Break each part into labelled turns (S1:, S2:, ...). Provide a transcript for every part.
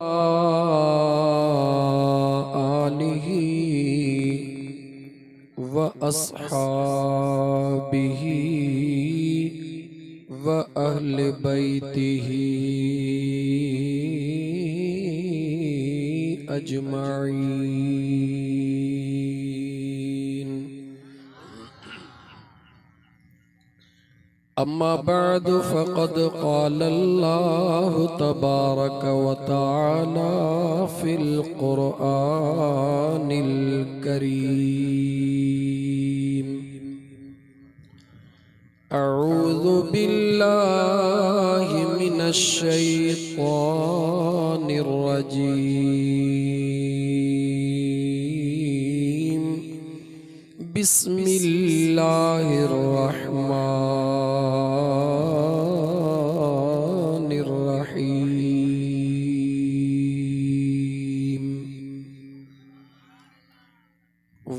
S1: आलिही व अस्हाबिही व अहले बैतिही अजमाईन। अम्मा बअद फ़क़द क़ाल अल्लाहु तबारक व तआला फ़िल क़ुरआनिल करीम। अऊज़ु बिल्लाहि मिनश शैतानिर रजीम। बिस्मिल्लाहिर रहमानिर रहीम।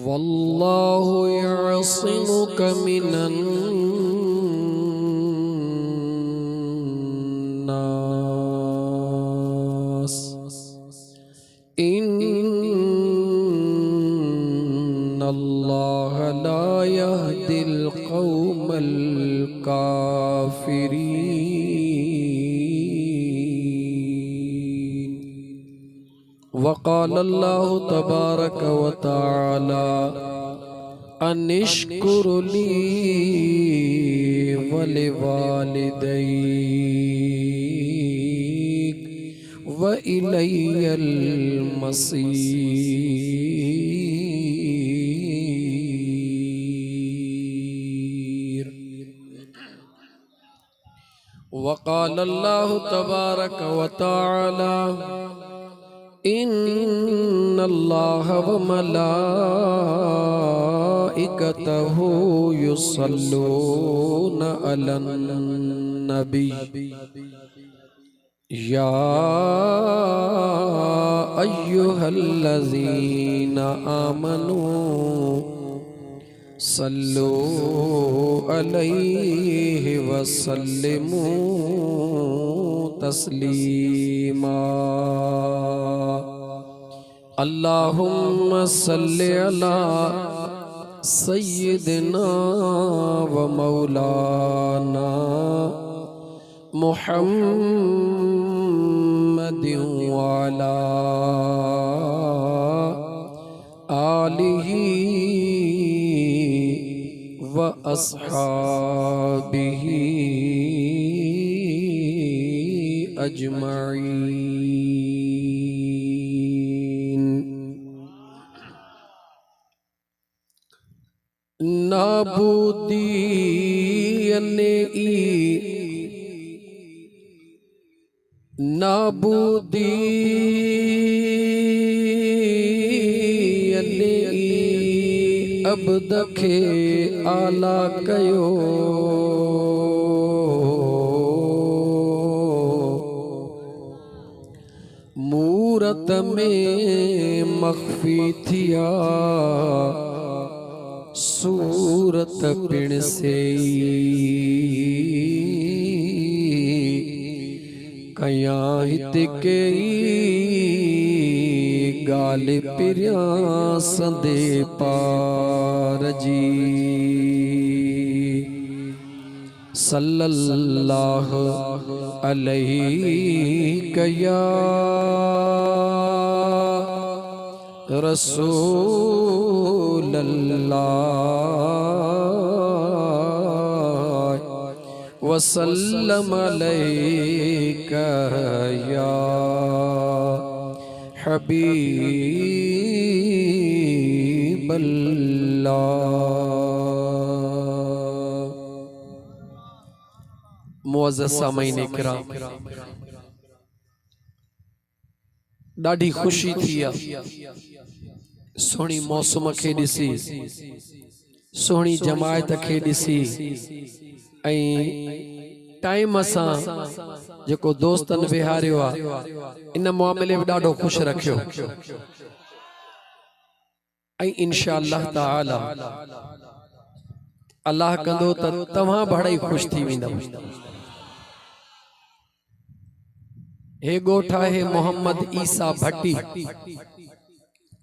S1: वल्लाहु यअसिमुका मिनन नास इन्नल्लाहा ला यहदिल क़ौमल काफ़िरीन। वक़ाल अल्लाहु तबारक व तआला अनिश्कुर ली वलिवालिदैक व इलैयल मसीर। वक़ाल अल्लाहु तबारक व तआला इन्नल्लाह व मलाइकतहु युसल्लूना अलन नबी या अय्युहल्लज़ीना आमनू सल्लू अलैहि वसल्लिमू तस्लीमा। अल्लाहुम्मा सल्लि अला सय्यिदिना व मौलाना मुहम्मदिन व अला आलिही व अस्हाबिही अजमाईन। नाबूदी अबदखे आला कयो मूरत में मख्फी थिया सूरत पिण से कया हित कई गाल पिरिया संदे पार जी सल्लल्लाहु अलैहि या रसूल अल्लाह वसल्लम अलैका या हबीब अल्लाह। मुअज़्ज़ज़ सामईन इकराम, ॾाढी ख़ुशी थी सोहणी मौसम खे ॾिसी, सोहणी जमायत खे ॾिसी टाइम सां जेको दोस्तन विहारियो आ इन मामले में ॾाढो ख़ुशि रखियो। इंशाअल्लाह ताला अल्लाह कंदो त तव्हां बड़ा ही ख़ुशि थी वेंदव। हे गोठा है मोहम्मद ईसा भट्टी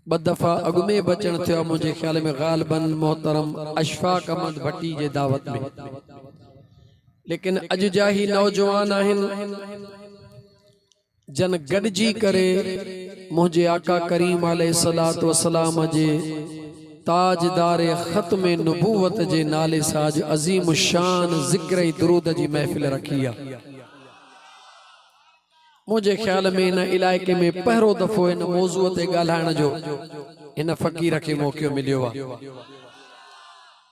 S1: ब दफ़ा अॻु में बचण थियो मुझे ख्याल में ग़ालिबन मोहतरम अशफाक अहमद भट्टी जे दावत में, लेकिन अॼु जा ही नौजवान आहिनि जन गॾिजी करे मुझे आका करीम अलैहिस्सलातु वस्सलाम जे ताजदार ख़त्म नबूवत जे नाले सां अज़ीम शान ज़िक्र दुरूद जी महफ़िल रखी आहे। मुझे ख्याल में इन इलाइके में पहिरों दफ़ो इन मौज़ूअ ते ॻाल्हाइण जो इन फ़क़ीर खे मौक़ो मिलियो आहे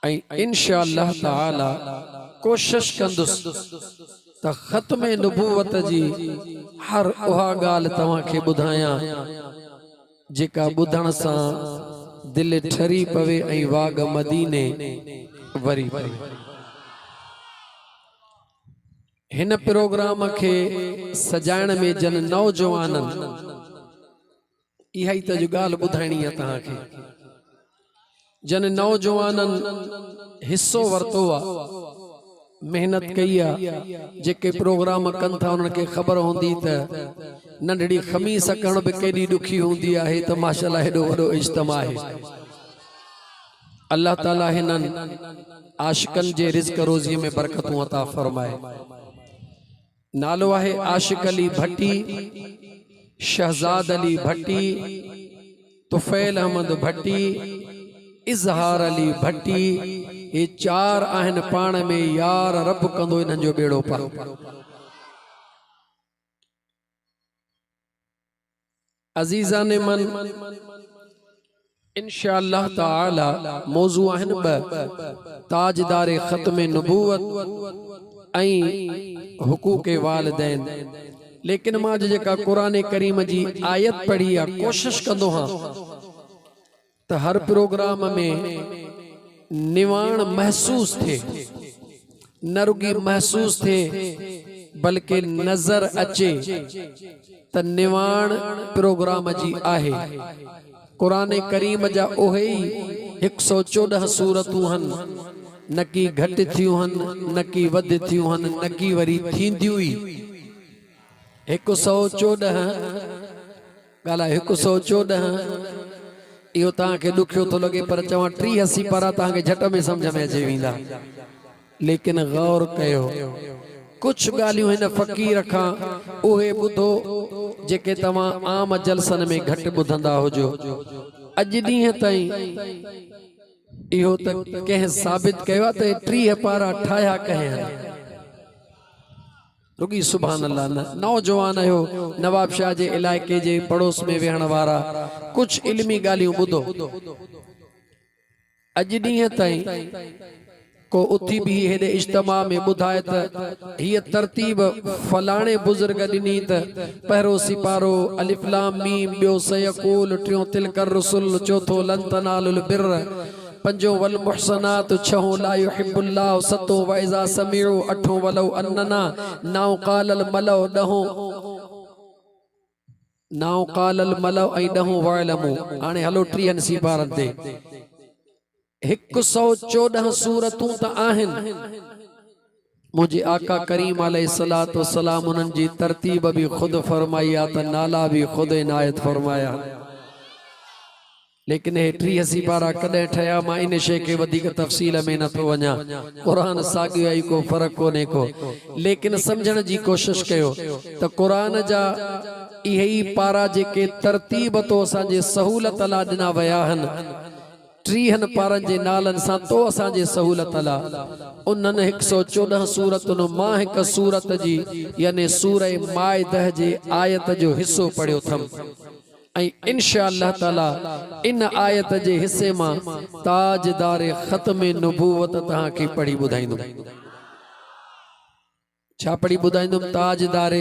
S1: ऐं इंशाअल्लाह ताला कोशिश कंदुसि त ख़त्म नबूवत जी हर उहा ॻाल्हि तव्हांखे ॿुधायां जेका ॿुधण सां दिल ठरी पवे ऐं वाग मदीने वरी पवे। हिन प्रोग्राम के सजाइण में जन नौजवाननि इहा ई त जो ॻाल्हि ॿुधाइणी आहे तव्हांखे। जन नौजवाननि हिस्सो वरितो आहे, मेहनत कई आहे, जेके प्रोग्राम कनि था उन्हनि खे ख़बर हूंदी त नंढड़ी ख़मीस करण बि केॾी ॾुखी हूंदी आहे त माशाअल्लाह हेॾो वॾो इज्तिमा आहे। अल्लाह ताला हिननि आशिकनि जे रिज़्क़ रोज़ीअ में बरकतूं अता फरमाए। नालो आहे आशिक अली भट्टी, शहजाद अली भट्टी, तुफैल अहमद भट्टी, इज़हार अली भट्टी। ये चार आहिनि पाण में, यार रब कंदो इन्हनि जो बेड़ो पार। अजीज़ा ने मन इंशाअल्लाह ताला मौजू आहिनि ब ताजदार ख़त्म नबूवत ऐं हुकूक वालिदैन। लेकिन मां जेका कुरान करीम जी आयत पढ़ी आहे कोशिश कंदो हाँ त हर प्रोग्राम में निवाण महसूस थे, न रुगी महसूस थे बल्कि नजर अचे त निवाण प्रोग्राम जी आहे। कुरान करीम जा ओहे 114 सूरतूं हन, न की घटि थियूं हन, न की वधि थियूं हन, न की वरी थींदियूं ई। 114 ॻाल्हाए 114 इहो तव्हांखे ॾुखियो थो लॻे पर चवां 83 पारा तव्हांखे झट में सम्झ में अची वेंदा। लेकिन गौर कयो, कुछ ॻाल्हियूं हिन फ़क़ीर खां उहे ॿुधो जेके तव्हां आम जलसनि में घटि ॿुधंदा हुजो। अॼु ॾींहं ताईं इहो त कंहिं साबित कयो आहे त 30 पारा ठाहिया कंहिं रुगी सुभान अल्लाह। नौजवान आहियो, नवाब शाह जे इलाइके जे पड़ोस में वेहण वारा, कुछ इल्मी ॻाल्हियूं ॿुधो। अॼु ॾींहं ताईं को उथी भी हेॾे इज्तिमा में ॿुधाए त हीअ तरतीब फलाणे बुज़ुर्ग ॾिनी त पहिरों सिपारो अलिफ लाम मीम, ॿियो सयकूल, टियों तिलकर रुसुल, चौथों लन तनालुल बिर्र, पंजों वल मुहसनात, छहों ला युहिब्बुल्लाह, सतों व इज़ा समिउ, अठों वलौ अन्नना, नाओं क़ालल मलौ, ऐं ॾहों वअलमू। हाणे हलो 30 सिपारनि ते 114 सूरतूं त आहिनि। मुझे आका करीम अलैहिस्सलातु वस्सलाम उन्हनि जी तरतीब भी खुद फरमाई आहे त नाला भी खुद इनायत फरमाया। लेकिन हे 30 पारा कॾहिं ठहिया मां इन शइ खे वधीक तफ़सील में नथो वञा। क़ुरान साॻियो आई को फ़र्क़ु कोन्हे को, लेकिन सम्झण जी कोशिश कयो त क़ुरान जा इहे ई पारा जेके तरतीब तो असांजे सहूलत लाइ ॾिना विया आहिनि, 30 पारनि जे नालनि सां तो असांजे सहूलत लाइ उन्हनि 114 सूरतुनि मां हिकु सूरत जी यानी सूरह माइदा जे आयत जो हिस्सो पढ़ियो थम ऐं इंशाअल्लाह ताला इन आयत जे हिस्से मां ताजदार ख़त्म नबूवत तव्हांखे पढ़ी ॿुधाईंदुमि। छा पढ़ी ॿुधाईंदुमि? ताजदार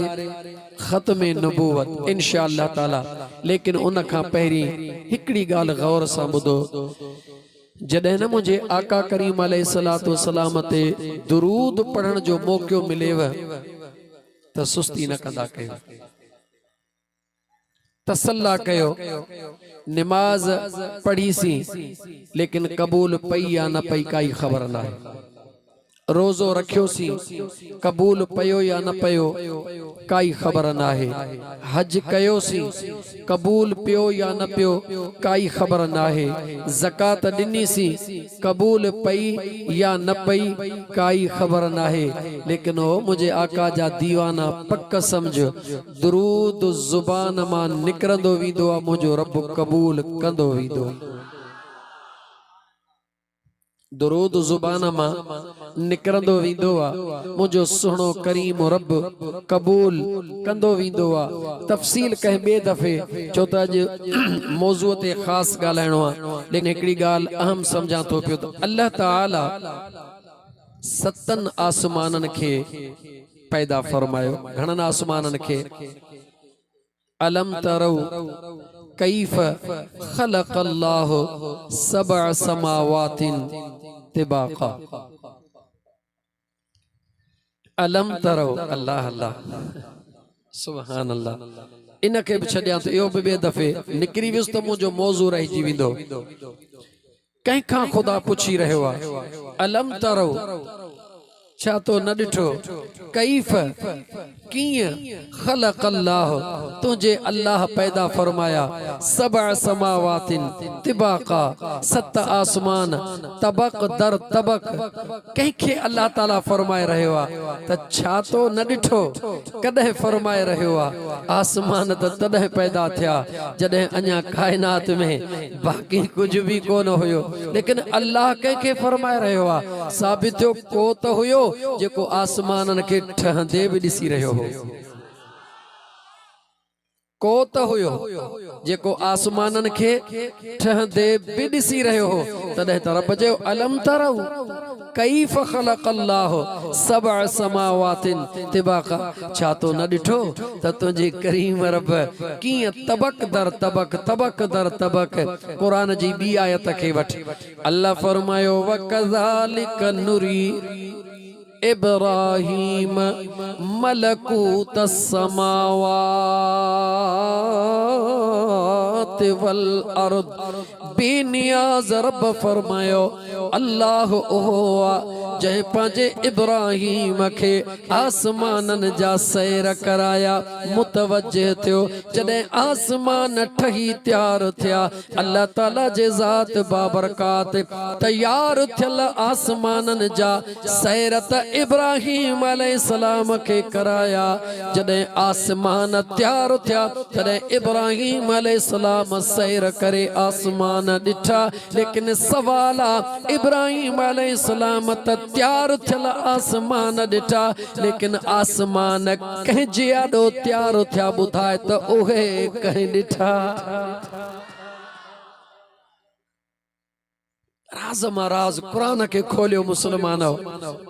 S1: ख़त्म नबूवत इंशाअल्लाह ताला। लेकिन उन खां पहिरीं हिकिड़ी ॻाल्हि गौर सां ॿुधो। जॾहिं न मुझे आका करीम अलैहिस्सलातु वस्सलाम ते दुरूद पढ़ण जो मौक़ो मिलेव त सुस्ती न कंदा कयो, तसल्ला कयो। नमाज पढ़ी सी लेकिन कबूल पई या न पई काई ख़बर न आहे। रोज़ो रखियोसी कबूल पयो या न पयो काई ख़बर नाहे। हज कयोसी कबूल पियो या न पियो काई ख़बर नाहे। ज़कात ॾिनीसी कबूल पई या न पई काई ख़बर नाहे। लेकिन हो मुझे आका जा दीवाना पक समझ दुरूद ज़ुबान मां निकरंदो वींदो आ मुझो रब कबूल कंदो वींदो। दुरूद ज़ुबान मां निकरंदो वींदो आ मुझो सुहिणो करीम रब कबूल कंदो वींदो आ। तफ़सील कंहिं ॿिए दफ़े छो त अॼु मौज़ूअ ते ख़ासि ॻाल्हाइणो आहे। लेकिन हिकिड़ी ॻाल्हि अहम सम्झां थो पियो त अल्लाह ताला सतनि आसमाननि खे पैदा फरमायो। घणनि आसमाननि खे? अलम तरौ कैफ खलक़ल्लाहु सबअ समावातिन तिबाका। अलम तरौ अल्लाह अल्लाह सुभान अल्लाह। इन खे बि छॾियां त इहो बि ॿिए दफ़े निकिरी वियुसि त मुंहिंजो मौज़ू रहिजी वेंदो। कंहिंखां ख़ुदा पुछी रहियो आहे अलम तरौ छा तो न ॾिठो कैफ कीअं खलक़ल्लाहु तुझे अल्लाह पैदा फरमाया सबअ समावातिन तिबाका सत आसमान तबक दर तबक। कंहिंखे अल्लाह ताला फरमाए रहियो आहे त छा तो न ॾिठो कॾहिं फरमाए रहियो आहे। आसमान त तॾहिं पैदा थिया जॾहिं अञा काइनात में बाक़ी कुझु बि कोन हुयो। लेकिन अल्लाह कंहिंखे फरमाए रहियो आहे। साबित थियो को त हुयो जेको आसमाननि खे ठहंदे बि ॾिसी रहियो हो। को त हुयो जेको आसमाननि खे ठहंदे बि ॾिसी रहियो हो। तॾहिं त रब चयो अलम तरौ कैफ खलक़ल्लाहु सबअ समावातिन तिबाका। छा तो न ॾिठो त तुंहिंजे करीम रब कीअं तबक दर तबक तबक दर तबक। क़ुरान जी ॿी आयत खे वठी अल्लाह फरमायो वकज़ालिक नुरी इब्राहीम मलकूत समावात वल अर्द। बेनियाज़ रब फरमायो अल्लाह ओहो जंहिं पंहिंजे इब्राहीम खे आसमाननि जा सैर कराया मुतवज्जिह थियो। जॾहिं आसमान ठही तैयार थिया अल्लाह ताला जे ज़ात बाबरकात तैयार थियल आसमाननि जा सैर त इब्राहीम अलैहिस्सलाम खे कराया। जॾहिं आसमान तैयार थिया तॾहिं इब्राहीम अलैहिस्सलाम सैर करे आसमान ॾिठा। लेकिन सवाल आहे इब्राहीम अलैहिस्सलाम त तैयार थियल आसमान ॾिठा लेकिन आसमान कंहिंजे आॾो तैयार थिया ॿुधाए त उहे कंहिं ॾिठा। राज़ मां राज़ क़ुरान खे खोलियो मुस्लमानो।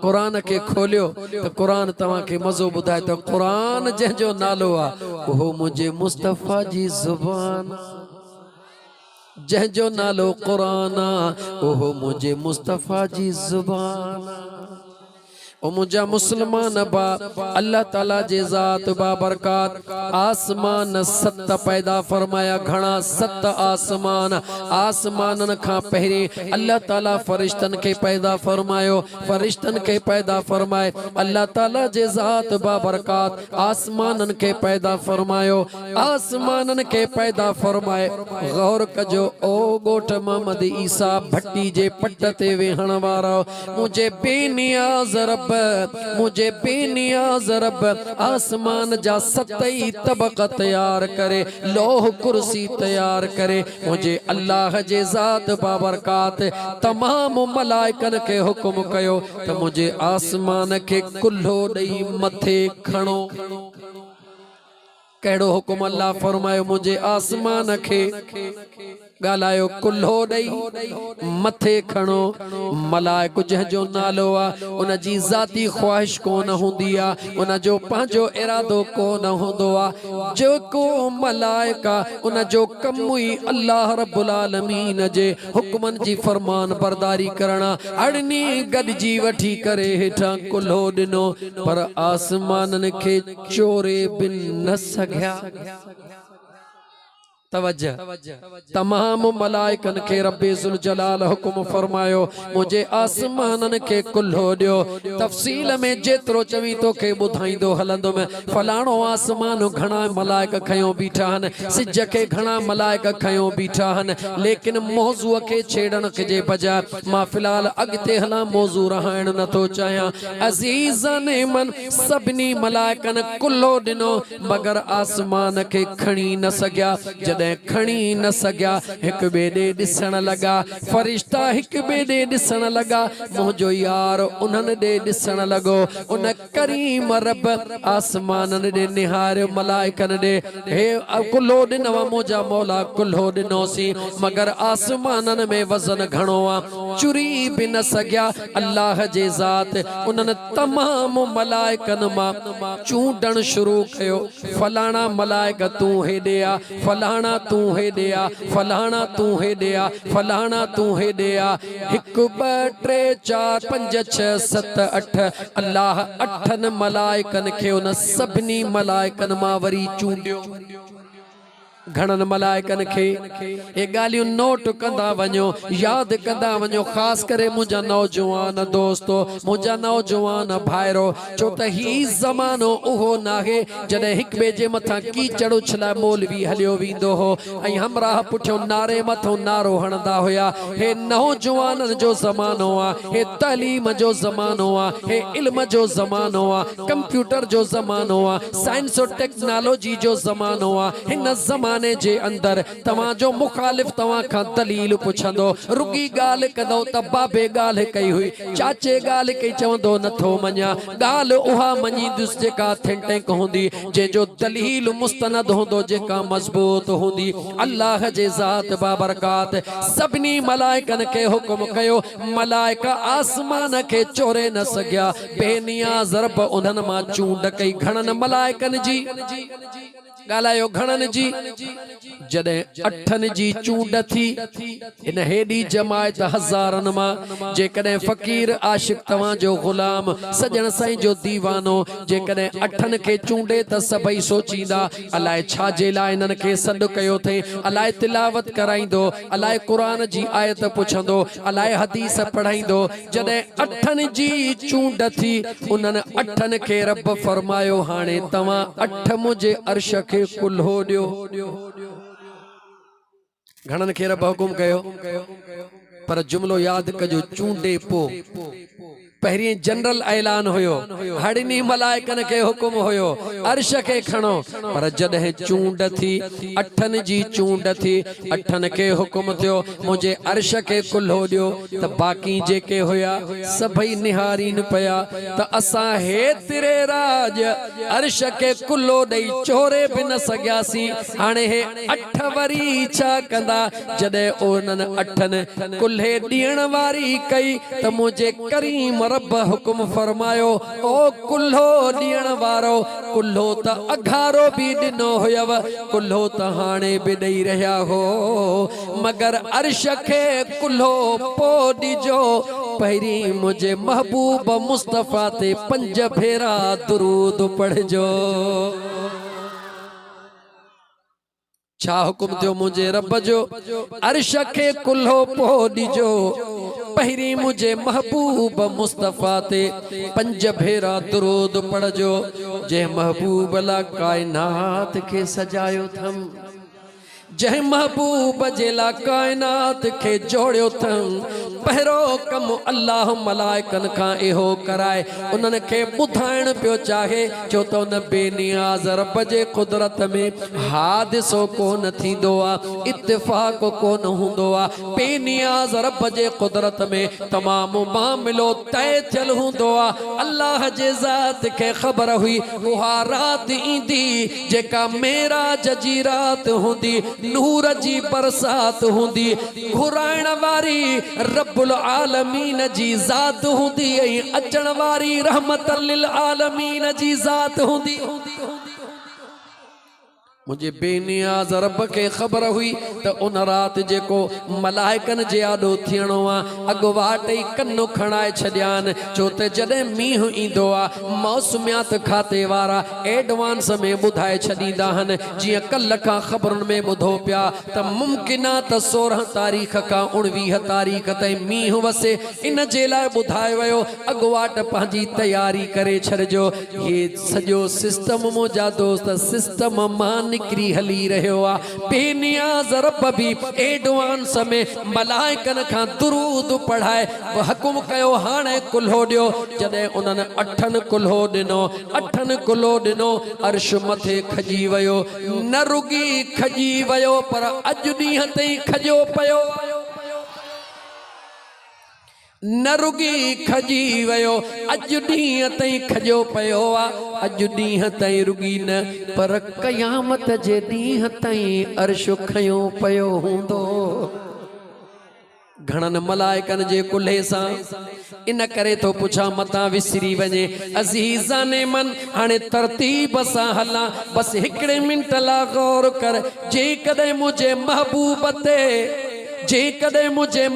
S1: क़ुरान खे खोलियो त क़ुरान तव्हांखे मज़ो ॿुधाए त क़ुरान जंहिंजो नालो आहे उहो मुंहिंजे मुस्तफ़ा जी ज़ुबान। जंहिंजो नालो क़ुरान आहे उहो मुंहिंजे मुस्तफ़ा जी ज़ुबान। ओ मुझा मुसलमान बा अल्लाह ताला जे ज़ात बाबरकात आसमान सत पैदा फरमाया। घणा सत आसमान। आसमानन खां पहिरीं अल्लाह ताला फरिश्तन खे पैदा फरमायो। फरिश्तन खे पैदा फरमाए अल्लाह ताला जे ज़ात बाबरकात आसमानन खे पैदा फरमायो। आसमानन खे पैदा फरमाए गौर कजो ओ ॻोठ मोहम्मद ईसा भट्टी जे पट ते वेहण वारो मुझे बेनियाज़ रब मुझे बेनियाज़ रब आसमान जा सतई तबक तैयार करे लोह कुर्सी तैयार करे मुझे अल्लाह जे ज़ात बाबरकात तमाम मलाइकन के हुक्म कयो त मुझे आसमान के कुल्हो ॾेई मथे खणो। कहिड़ो हुक्म अल्लाह फरमायो मुझे आसमान के ॻाल्हायो कुल्हो ॾेई मथे खणो। मलाइक जंहिंजो नालो आहे उन जी ज़ाती ख़्वाहिश कोन हूंदी आहे उन जो पंहिंजो इरादो कोन हूंदो आहे। जेको मलाइक आहे उन जो कमु ई अल्लाह रब्बुल आलमीन जे हुक्मनि जी फरमान बरदारी करणु। अड़नी गॾिजी वठी करे हेठां कुल्हो ॾिनो पर आसमाननि खे चोरे बिन न सघिया। तवज्जो तमाम मलाइकन के रब्बे ज़ुल जलाल हुक्म फरमायो मुझे आसमानन के कुल्हो दियो तफसील में जेतरो चवी तो के बुधाइंदो हलंदो में फलाणो आसमान घणा मलाइक खयो बीठा हन सिज के घणा मलाइक खयो बीठा हन लेकिन मौजू के छेड़न के जे बजाय मां फिलहाल अगते हला मौजू रहण न तो चाया अजीजन मन सबनी मलाइकन कुल्हो दिनो मगर आसमान के खणी न सग्या खणी न सग्या हिक बे दे दिसण लगा फरिश्ता हिक बे दे दिसण लगा मुझो यार उन्हन दे दिसण लगो उन करीम रब आसमानन दे निहार मलाइकन दे हे कुल्हो दिनवा मुझा मौला कुल्हो दिनोसी मगर आसमानन में वजन घणो आ चुरी भी न सग्या अल्लाह जे ज़ात उन्हन तमाम मलाइकन मां चूंडण शुरू कयो फलाना मलाइक तू हेॾे आ फलाना तू हेॾे आ फलाना तू हेॾे आ फलाना तू हेॾे आ 1 2 3 4 5 6 7 8 अल्लाह अठन मलाइकन खे उन सभिनी मलाइकन मां वरी चूंडियो घणन मलाइकन खे ये गालियूं नोट कंदा वञो याद कंदा वञो ख़ास करे मुझा नौजवान दोस्तो मुझा नौजवान भाइरो छो त ही ज़मानो उहो नाहे जॾहिं हिक ॿिए जे मथां कीचड़ उछला मौलवी हलियो वेंदो हो ऐं हमराह पुठियों नारे मथां नारो हणंदा हुया हे नौजवाननि जो ज़मानो आहे हे तालीम जो ज़मानो आहे हे इल्म जो ज़मानो आहे कंप्यूटर जो ज़मानो आहे साइंस और टेक्नोलॉजी जो ज़मानो आहे हिन ज़माने जे अंदर तवां जो मुखालिफ तवां खां दलील पुछंदो रुगी गाल कंदो त बाबे गाल कई हुई चाचे गाल कई चवंदो नथो मञा गाल उहा मञींदुसि जेका थिंटेक हूंदी जंहिंजो दलील मुस्तनद हूंदो जेका मज़बूत हूंदी अल्लाह जे ज़ात बाबरकात सभिनी मलाइकन खे हुक्म कयो मलाइक आसमान खे चोरे न सघिया बेनियाज़ रब उन्हनि मां चूंड कई घणनि मलाइकन जी गालायो घणन जी जॾहिं अठन जी चूंड थी इन हेडी जमायत हज़ारन मां जेकॾहिं फ़कीर आशिक तवां जो ग़ुलाम सजण साईं जो दीवानो जेकॾहिं अठन खे चूंडे त सभई सोचींदा अलाए छाजे लाइ इन्हनि खे सॾु कयो अथई अलाए तिलावत कराईंदो अलाए क़ुरान जी आयत पुछंदो अलाए हदीस पढ़ाईंदो जॾहिं अठन जी चूंड थी उन्हनि अठन खे रब फरमायो हाणे तव्हां अठ मुझे अर्श खे कुल्हो ॾियो घणनि खे रब हुकुम कयो पर जुमलो याद कजो चूंडे पो पहिरीं जनरल ऐलान हुयो हड़नी मलाइकन के हुकुम हुयो अर्श के खणो पर जॾहिं चूंड थी अठन जी चूंड थी अठन के हुकुम थियो मुझे अर्श के कुल्हो ॾियो त बाक़ी जेके हुया सभई निहारीन पया त असां हेतिरे राज अर्श के कुल्हो ॾेई चोरे बि न सघियासीं हाणे हे अठ वरी छा कंदा जॾहिं उन्हनि अठन कुल्हे ॾियण वारी कई त मुझे करीम रब हुकुम फरमायो ओ कुल्हो ॾियण वारो कुल्हो त अघारो भी ॾिनो हुयव कुल्हो त हाणे भी ॾेई रहिया हो मगर अर्श खे कुल्हो पो ॾिजो पहिरीं मुझे महबूब मुस्तफ़ा ते 5 भेरा दुरूद पढ़जो छा हुकुम थियो मुझे रब जो अर्श खे कुल्हो पो ॾिजो पहिरीं मुझे महबूब मुस्तफ़ा ते 5 भेरा दुरूद पढ़जो जे महबूब ला कायनात के सजायो थम जै महबूब जे ला कायनात के जोड़ियो थम पहिरो कम अल्लाह मलाइकन खां इहो कराए उन्हनि खे ॿुधाइण पियो चाहे छो त उन बेनियाज़ रब जे कुदरत में हादिसो कोन थींदो आहे इत्तिफ़ाक़ कोन हूंदो आहे बेनियाज़ रब जे कुदरत में तमामु मामिलो तय थियल हूंदो आहे अल्लाह जे ज़ात खे ख़बर हुई उहा राति ईंदी जेका मेराज जी राति हूंदी नूर जी बरसात हूंदी घुराइण वारी रब्बुल आलमीन जी ज़ात हूंदी ऐं अचण वारी रहमत लिल आलमीन जी ज़ात हूंदी मुझे बेनियाज़ रब के ख़बर हुई तो उन रात जेको मलाइकन जे आॾो थियणो आहे अॻुवाट ई कन्नु खणाए छॾियान छो त जॾहिं मींहुं ईंदो आहे मौसमियात खाते वारा एडवांस में ॿुधाए छॾींदा आहिनि जीअं कल्ह खां ख़बरुनि में ॿुधो पिया त मुमकिन आहे त 16 तारीख़ खां 19 तारीख़ ताईं मींहुं वसे इन जे लाइ ॿुधायो वियो अॻुवाट पंहिंजी तयारी करे छॾिजो। हे सॼो सिस्टम मुंहिंजा दोस्त सिस्टम मां निकरी हली रहियो आहे। बेनियाज़ रब भी एडवांस में मलाइकन खां दुरूद पढ़ाए हुकुम कयो हाणे कुल्हो ॾियो। जॾहिं उन्हनि 8 कुल्हो ॾिनो 8 कुल्हो ॾिनो अर्श मथे खजी वियो न रुगी खजी वियो पर अॼु ॾींहं ताईं खजो पियो न रुगी खजी वियो अॼु ॾींहं ताईं खजो पियो आहे। अॼु ॾींहं ताईं रुगी न पर क़यामत जे ॾींहं ताईं अर्श खयो पियो हूंदो। घणनि मलाइकनि जे कुल्हे सां इन करे तो पुछा मता विसरी वञे अज़ीज़ाने मन हाणे तरतीब सां हलां बस हिकिड़े मिंट लाइ गौर कर। जेकॾहिं मुंहिंजे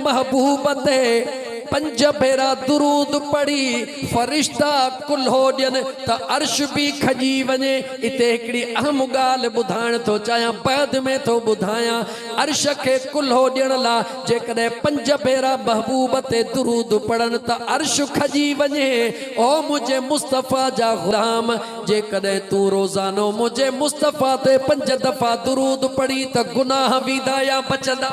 S1: महबूब ते 5 भेरा दुरूद पढ़ी फरिश्ता कुल्हो ॾियनि त अर्श भी खजी वञे। इते हिकिड़ी अहम ॻाल्हि ॿुधाइण थो चाहियां बैद में थो ॿुधायां अर्श खे कुल्हो ॾियण लाइ जेकॾहिं 5 भेरा महबूब ते दुरूद पढ़नि त अर्श खजी वञे। ओ मुंहिंजे मुस्तफ़ा जा ग़ुलाम जेकॾहिं तूं रोज़ानो मुंहिंजे मुस्तफ़ा ते 5 दफ़ा दुरूद पढ़ी त गुनाह वेंदा या बचंदा।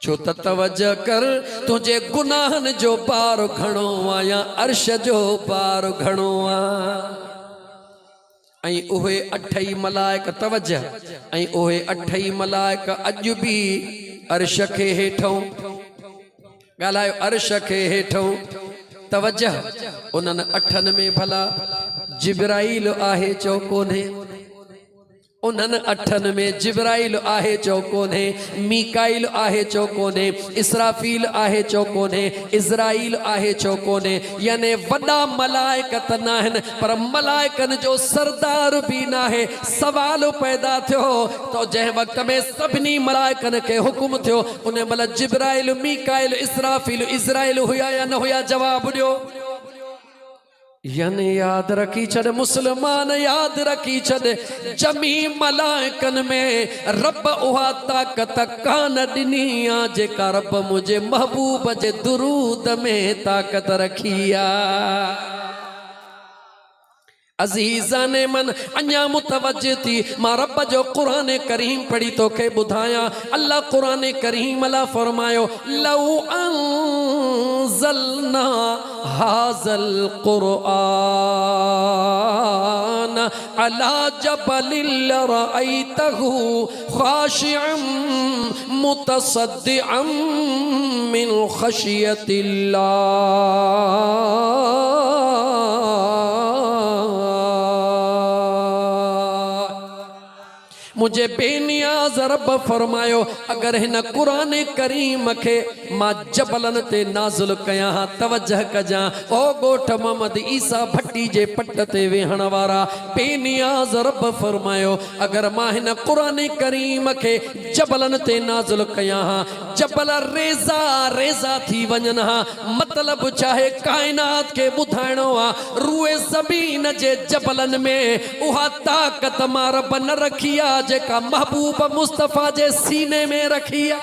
S1: छो त तवज्जो कर तुझे गुनाहन जो पार घणो आ या अर्श जो पार घणो आ। ऐं उहे 8 मलाइक तवज्जो ऐं उहे 8 मलाइक अॼु भी अर्श खे हेठों ॻाल्हायो अर्श खे हेठों तवज्जो उन्हनि 8 में भला जिब्राइल आहे चो कोन्हे उन्हनि 8 में जिब्राइल आहे चो कोन्हे मीकाइल आहे चो कोन्हे इसराफील आहे चो कोन्हे इज़राइल आहे चो कोन्हे यानी वॾा मलाइकत न आहिनि पर मलाइकनि जो सरदार भी न आहे। सवाल पैदा थियो तो जंहिं वक़्त में सभिनी मलाइकनि खे हुकुम थियो उन महिल जिब्राइल मीकाइल इसराफील इज़राइल हुया या न हुया जवाब ॾियो। यानी याद रखी छॾ मुसलमान याद रखी छॾ जमी मलाइकन में रब उहा ताकत कान ॾिनी आ जेका रब मुंहिंजे महबूब जे दुरूद में ताकत रखी आ। अज़ीज़ाने मन अञा मुतवज्जो थी मां रब जो क़ुरान करीम पढ़ी तोखे ॿुधायां। अल्लाह क़ुरान करीम ला फरमायो लौ अंज़लना हाज़ल क़ुरआन अला जबलिन लरअयतहु ख़ाशिअन मुतसद्दिअन मिन ख़शियतिल्लाह। मुझे बेनियाज़ रब फरमायो अगर हिन कुरान करीम के मां जबलन ते नाज़िल कया हाँ तवज्जह कजा ओ गोठ मोहम्मद ईसा भट्टी जे पट ते वेहण वारा बेनियाज़ रब फरमायो अगर मां हिन कुरान करीम के जबलन ते नाज़िल कया हाँ जबल रेज़ा रेज़ा थी वञन हाँ मतलब चाहे कायनात के ॿुधाइणो आ रूए ज़मीन जे जबलन में उहा ताकत मां रब न रखी आ जेका महबूब मुस्तफ़ा जे सीने में रखी आ।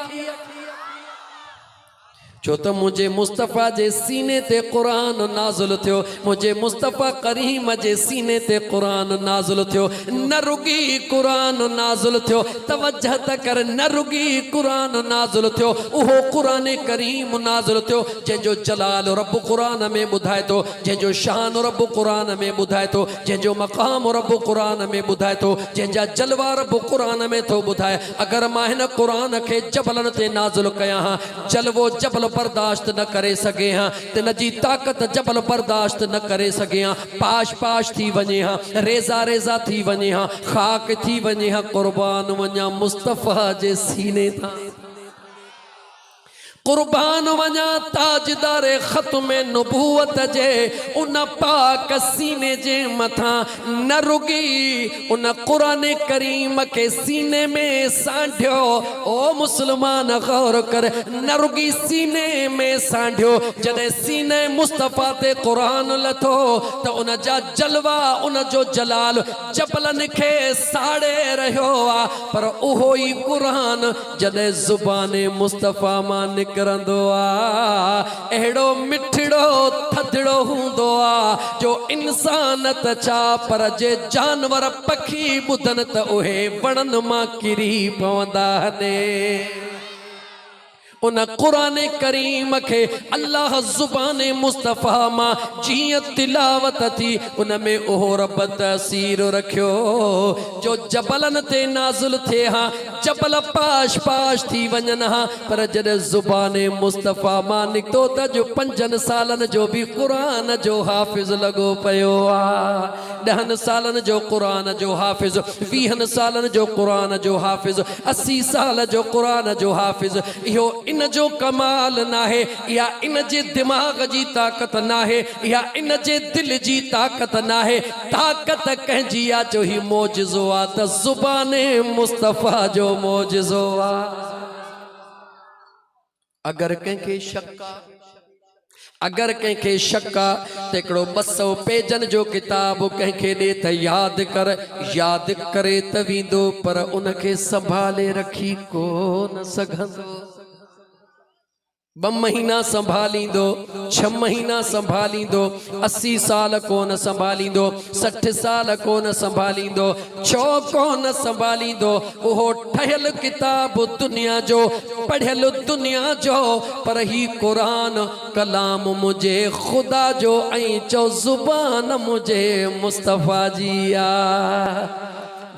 S1: छो तो मुझे मुस्तफ़ा जे सीने ते कुरान नाज़िल थियो मुझे मुस्तफ़ा करीम जे सीने ते कुरान नाज़िल थियो न रुगी कुरान नाज़िल थियो तवज्जह त कर न रुगी कुरान नाज़िल थियो उहो कुरान करीम नाज़िल थियो जंहिंजो जलाल रब कुरान में ॿुधाए थो जंहिंजो शान रब कुरान में ॿुधाए थो जंहिंजो मक़ाम रब कुरान में ॿुधाए थो जंहिंजा जलवा रब कुरान में थो ॿुधाए। अगर मां हिन कुरान खे जबलन ते नाज़िल कया हाँ जलवो जबल बर्दाश्त न करे सके हाँ तिन जी ताकत जबल बर्दाश्त न करे सके हाँ पाश पाश थी वञे हाँ रेज़ा रेज़ा थी वञे हाँ खाक थी वञे हाँ कुर्बान वञा मुस्तफ़ा जे सीने तां कुर्बान वञा ताजदारे ख़त्म नबूवत जे उन पाक सीने जे मथा न रुगी उन कुरान करीम के सीने में सांढियो। ओ मुसलमान गौर कर, न रुगी सीने में सांढियो। जॾहिं सीने मुस्तफ़ा ते कुरान लथो त उन जा जलवा उन जो जलाल जबलन खे साड़े रहियो आ। पर उहो ई कुरान जॾहिं ज़ुबान मुस्तफ़ा मां निकरंदो आ अहिड़ो मिठड़ो थधड़ो हूंदो आ जो इंसान त छा पर जे जानवर पखी ॿुधन त उहे वणन मां किरी पवंदा हने। उन कुरान करीम के अल्लाह ज़ुबान मुस्तफ़ा मां जीअं तिलावत थी उन में ओहो रब तसीर रखियो जो जबलन ते नाज़िल थे हा, जबल पाश पाश थी वञन हा। पर जॾहिं ज़ुबान मुस्तफ़ा मां निकतो त जो 5 सालन जो भी कुरान जो हाफ़िज़ लगो पयो आ। 10 सालन जो कुरान जो हाफ़िज़, 20 सालन जो कुरान जो हाफ़िज़, 80 साल जो कुरान जो हाफ़िज़। इहो इन जो कमाल नाहे या इन जे दिमाग जी ताकत नाहे या इन जे दिल जी ताकत नाहे। ताकत कंहिंजी आ जो ही मौजज़ो आ त ज़ुबान मुस्तफ़ा जो मौजज़ो आ। अगर कंहिंखे शक आ, अगर कंहिंखे शक आ त हिकिड़ो 200 पेजन जो किताब कंहिंखे ॾे त यादि करे त वेंदो पर उनखे संभाले रखी कोन सघंदो। 2 महीना संभालींदो, 6 महीना संभालींदो, 80 साल कोन संभालींदो, 60 साल कोन संभालींदो, छो कोन संभालींदो। उहो ठहियल किताब दुनिया जो, पढ़ियल दुनिया जो, पर ही कुरान कलाम मुझे खुदा जो ऐं चो ज़ुबान मुझे मुस्तफ़ा जी आ।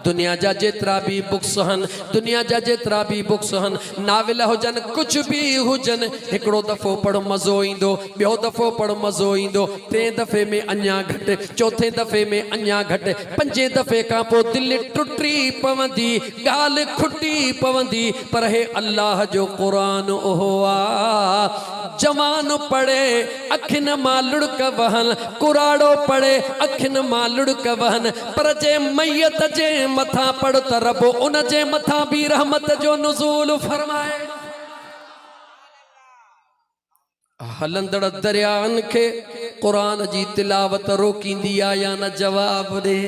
S1: दुनिया जा जेतरा भी बुक्स हन, दुनिया जा जेतरा भी बुक्स हन, नाविल हुजन, कुछ भी हुजन, हिकिड़ो दफ़ो पढ़ मज़ो ईंदो, ॿियो दफ़ो पढ़ मज़ो ईंदो, 3 दफ़े में अञा घटि, 4थे दफ़े में अञा घटि, 5 दफ़े खां पोइ दिलि टुटी पवंदी, ॻाल्हि खुटी पवंदी। पर हे अल्लाह जो क़ुरान ओहो आ जवान पढ़े अखिन मां लुड़क वहन, कुराड़ो पढ़े अखिन मां लुड़क वहन। पर जे मैयत जे मथा पढ़ त रब उन जे मथा भी रहमत जो नुज़ूल फरमाए। हलंदड़ दरियान के कुरान जी तिलावत रोकींदी आ या न जवाब दे।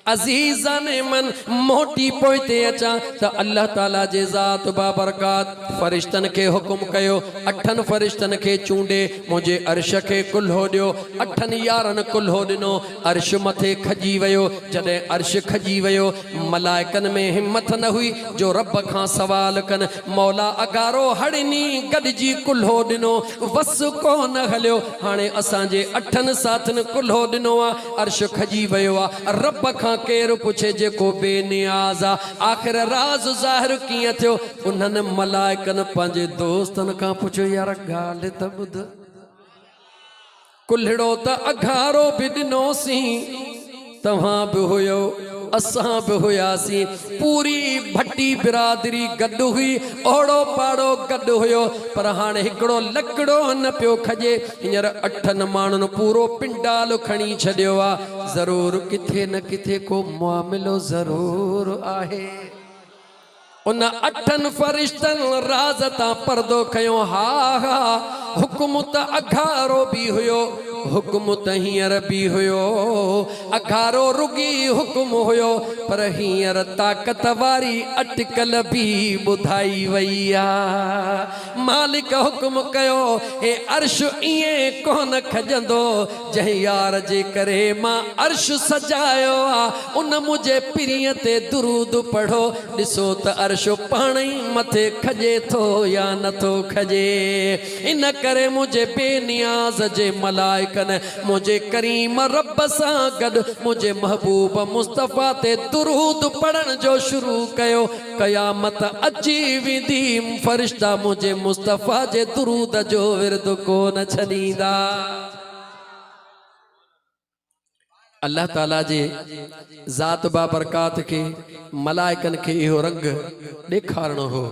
S1: अज़ीज़ाने मन मोटी पोइते अचा त अल्लाह ताला जे ज़ात बाबरकात फ़रिश्तन के हुकुम कयो, 8 फ़रिश्तन के चूंडे मुझे अर्श के कुल्हो ॾियो। 8 यारन कुल्हो ॾिनो, अर्श मथे खजी वयो। जॾहिं अर्श खजी वयो मलाइकन में हिम्मत न हुई जो रब खां सवाल कन। मौला अगारो हड़नी गॾिजी कुल्हो ॾिनो, वस कोन हलियो। हाणे असांजे 8 साथन कुल्हो ॾिनो आ, अर्श खजी वयो आ। रब खां केरु पुछे जेको बेनियाज़ आ। आख़िर राज़ ज़ाहिर कीअं थियो? उन्हनि मलाइकन पंहिंजे दोस्तन खां पुछियो, यार ॻाल्हि त ॿुध, कुल्हड़ो त अघारो बि ॾिनोसीं, तव्हां बि हुयो असां बि हुयासीं, पूरी भट्टी बिरादरी गॾु हुई, ओड़ो पाड़ो गॾु हुयो। पर हाणे हिकिड़ो लकड़ो न पियो खजे। हींअर 8 माण्हुनि पूरो पिंडाल खणी छॾियो आहे। ज़रूर किथे न किथे को मामिलो ज़रूर आहे। उन 8 फ़रिश्तनि राज़ तां पर्दो खयो। हा हा, हुकुम त अघारो भी हुयो, हुकुम त हींअर भी हुयो, अघारो रुगी हुकुम हुयो, पर हींअर ताक़त वारी अटकल भी ॿुधाई वई आ। मालिक हुकुम कयो, हे अर्श ईअं कोन खजंदो जंहिं यार जे करे मां अर्श सजायो आ। उन मुझे पिरीअ ते दुरूद पढ़ो, ॾिसो त अर्श पाण ई मथे खजे थो या नथो खजे। इन करे मुझे बेनियाज़ जे मलाइकन मुझे करीम रब सां गॾु मुझे महबूब मुस्तफ़ा ते दुरूद पढ़ण जो शुरू कयो। क़यामत अची वेंदी, फ़रिश्ता मुझे मुस्तफ़ा जे दुरूद जो विर्द कोन छॾींदा। अल्लाह ताला जे ज़ात बाबरकात के मलाइकन के इहो रंग ॾेखारणो हो।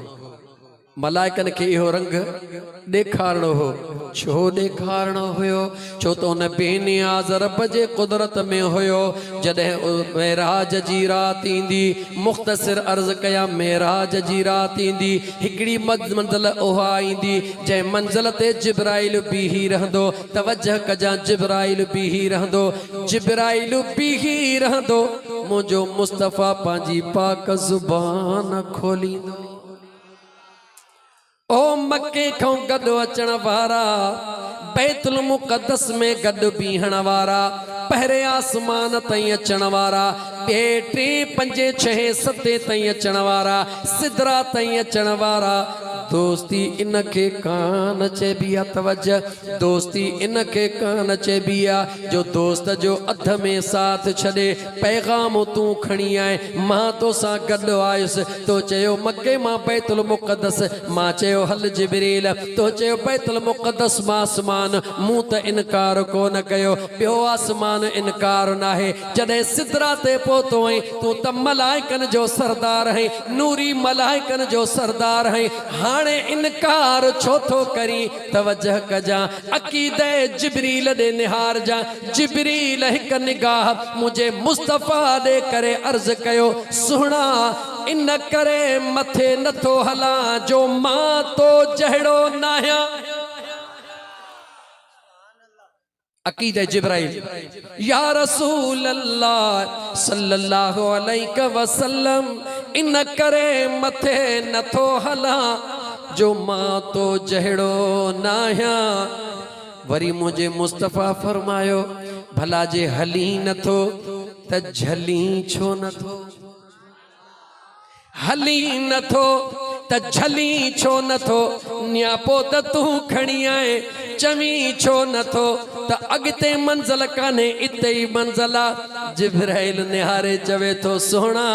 S1: मलाइकन के इहो रंग ॾेखारणो हो। छो ॾेखारणो हुयो? छो त उन बेनियाज़ रब जे कुदरत में हुयो। जॾहिं मेराज जी रात ईंदी, मुख़्तसिर अर्ज़ कया, मेराज जी रात ईंदी, हिकिड़ी मंज़िल उहा ईंदी जंहिं मंज़िल ते जिब्राइल बीही रहंदो। तवज्जह कजां, जिब्राइल बीही रहंदो, जिब्राइल बीही रहंदो। मुंहिंजो मुस्तफ़ा पंहिंजी पाक ज़ुबान खोलींदो। ओ मके खां गॾु अचण वारा, बैतुल मुक़द्दस में गॾु बीहण वारा, पहिरें आसमान ताईं अचण वारा, ॿिए टे पंजे छहे सते ताईं अचण वारा, सिदरा ताईं अचण वारा। दोस्ती इनखे कान चइबी आहे। तवज्जह, दोस्ती इनखे कान चइबी आहे जो दोस्त जो अध में साथ छॾे पैगाम तूं खणी आए, मां तोसां गॾु आयुसि। तो चयो मके मां बैतुल मुक़द्दस, मां चयो हल जिब्रील, तो चयो बैतुल मुक़द्दस मां आसमान, मूं त इनकार कोन कयो। ॿियो आसमान इनकार नाहे। जॾहिं सिदरा ते पहुतो आहीं, तूं त मलाइकनि जो सरदार आहीं, नूरी मलाइकनि जो सरदार आहीं, हाणे इनकार छो थो करी? तवज्जह कजां, अक़ीदे जिब्रील ॾे निहार जा। जिब्रील हिक निगाह मुझे मुस्तफ़ा ॾे करे अर्ज़ कयो, सुहिणा इन करे मथे नथो हलां जो मां तो जहिड़ो नाहियां। अक़ीदे जिब्राइल, या रसूल अल्लाह सल्लल्लाहु अलैहि वसल्लम, इन करे मथे नथो हलां जो मां तो जहिड़ो नाहियां। वरी मुझे मुस्तफ़ा फरमायो, भला जे हली नथो त झली छो नथो? हली नथो त झली छो नथो? न्यापो त तूं खणी आए, चवी छो नथो त अॻिते मंज़िल कान्हे, इते ई मंज़िल आहे। जिब्राइल निहारे चवे थो, सुहिणा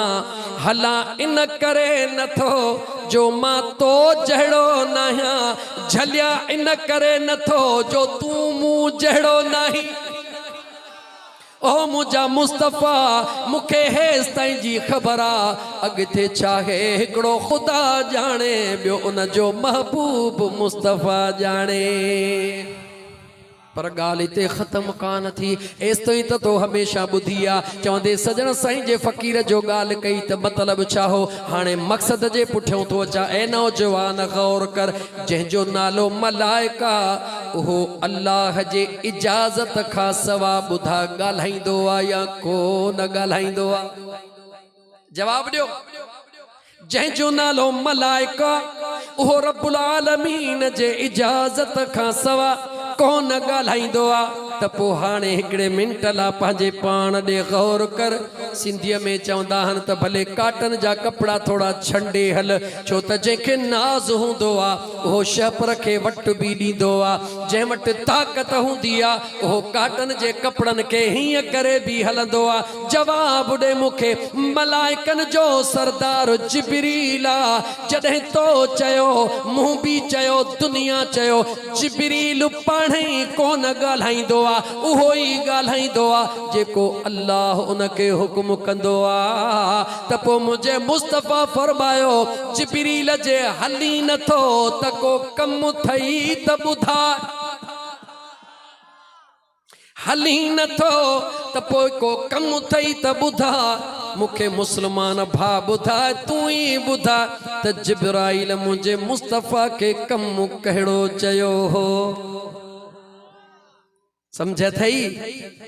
S1: हला इन करे नथो जो मां तो जहिड़ो नाहियां, झलिया इन करे नथो जो तूं मूं जहिड़ो नाही। ओ मुझा मुस्तफ़ा, मूंखे हेसि ताईं जी ख़बर आहे, अॻिते छा आहे हिकिड़ो ख़ुदा ॼाणे, ॿियो उन जो महबूब मुस्तफ़ा ॼाणे। पर ॻाल्हि हिते ख़तमु कान थी। एसि ताईं त तो हमेशह ॿुधी आहे, चवंदे सजण साईं जे फ़क़ीर जो ॻाल्हि कई त मतिलबु छा हो? हाणे मक़सद जे पुठियों थो अचां। ऐं नौजवान गौर कर, जंहिंजो नालो मलाइका, उहो अल्लाह जे इजाज़त खां सवाइ ॿुधा ॻाल्हाईंदो आहे या कोन ॻाल्हाईंदो आहे? जवाबु ॾियो। जंहिंजो नालो मलाइका, उहो रब्बुल आलमीन जे इजाज़त खां सवाइ कोन ॻाल्हाईंदो आहे। त पोइ हाणे हिकिड़े मिंट लाइ पंहिंजे पाण ॾे गौर कर। सिंधीअ में चवंदा आहिनि त भले काटन जा कपिड़ा थोड़ा छंडे हल, छो त जंहिंखे नाज़ हूंदो आहे उहो शहपर खे वटि बि ॾींदो आहे। जंहिं वटि ताक़त हूंदी आहे उहो काटन जे कपिड़नि खे हीअं करे बि हलंदो आहे। जवाबु ॾे मूंखे, मलाइकनि जो सरदार जिब्रील आहे। जॾहिं तो चयो, मूं बि चयो, दुनिया चयो, जिब्रील पाण ई कोन ॻाल्हाईंदो आहे, उहो ई ॻाल्हाईंदो आहे जेको अल्लाह उनखे हुकुम कंदो आहे। त पोइ मुंहिंजे मुस्तफ़ा फरमायो, जिब्रील जे हली नथो त को कमु थई त ॿुधाए, हली नथो त पोइ को कमु थई त ॿुधाए। मूंखे मुस्लमान भाउ ॿुधाए, तूं ई ॿुधाए त जिब्राइल मुंहिंजे मुस्तफ़ा खे कमु कहिड़ो चयो हो? समझ थई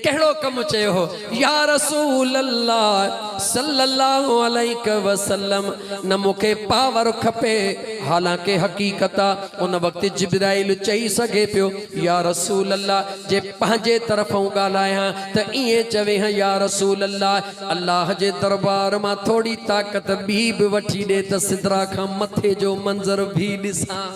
S1: कहिड़ो कमु चयो हो? या रसूल अल्लाह सल्लल्लाहु अलैहि वसल्लम, न मूंखे पावर खपे। हालांकि हक़ीक़त उन वक़्तु जिब्राइल चई सघे पियो, या रसूल अल्लाह, जे पंहिंजे तरफ़ों ॻाल्हायां त ईअं चवे हा, या रसूल अल्लाह, अल्लाह जे दरबार मां थोड़ी ताक़त ॿी बि वठी ॾे त सिदरा खां मथे जो मंज़र बि ॾिसां।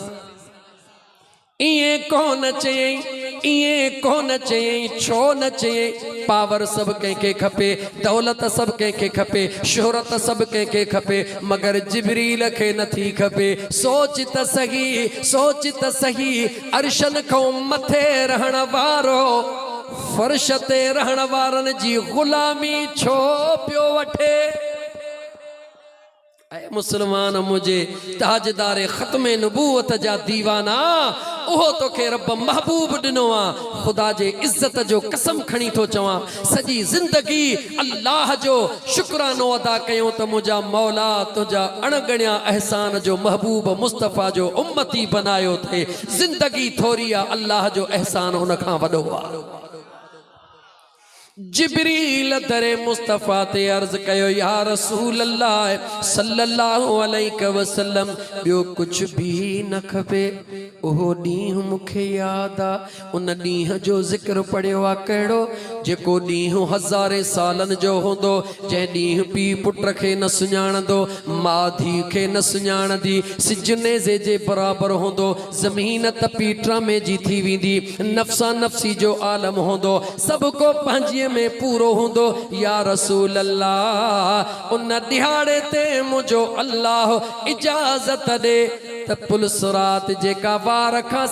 S1: इएं कोन चयईं, इएं कोन चयईं। छो न चयईं? पावर सभु कंहिंखे खपे, दौलत सभु कंहिंखे खपे, शोहरत सभु कंहिंखे खपे, मगर जिब्रील खे नथी खपे। सोच त सही, सोच त सही, अर्शन खां मथे रहण वारो फर्श ते रहण वारनि जी ग़ुलामी छो पियो वठे? ऐ मुसलमान मुझे ताजदारे खत्मे नबूवत जा दीवाना ओहो तोखे रब महबूब दिनो आ खुदा जे इज्जत जो कसम खणी तो चवा सजी जिंदगी अल्लाह जो शुक्रानो अदा कयो त मुझा मौला तुझा अणगणिया एहसान जो महबूब मुस्तफ़ा जो उम्मती बनायो थे जिंदगी थोरी आ अल्लाह जो एहसान उन खां वडो आ जिब्रील दरे मुस्तफ़ा ते अर्ज कयो या रसूल अल्लाह सल्लल्लाहु अलैहि वसल्लम बियो कुछ भी न खपे ओहो ॾींहुं मूंखे याद आ उन ॾींहुं जो ज़िक्र पढ़ियो आ कहिड़ो जेको ॾींहुं हज़ारे सालनि जो हूंदो जंहिं ॾींहुं पीउ पुट खे न सुञाणंदो माउ धीउ खे न सुञाणंदी सिज नेज़े जे बराबरि हूंदो ज़मीन तपी ट्रामे जी थी वेंदी नफ़्सा नफ़्सी जो आलम हूंदो सभु को पंहिंजी में पूरो होंदो या रसूल अल्लाह उन दिहाड़े ते मुझो अल्लाह इजाजत दे त पुलिस रात जेका वार खां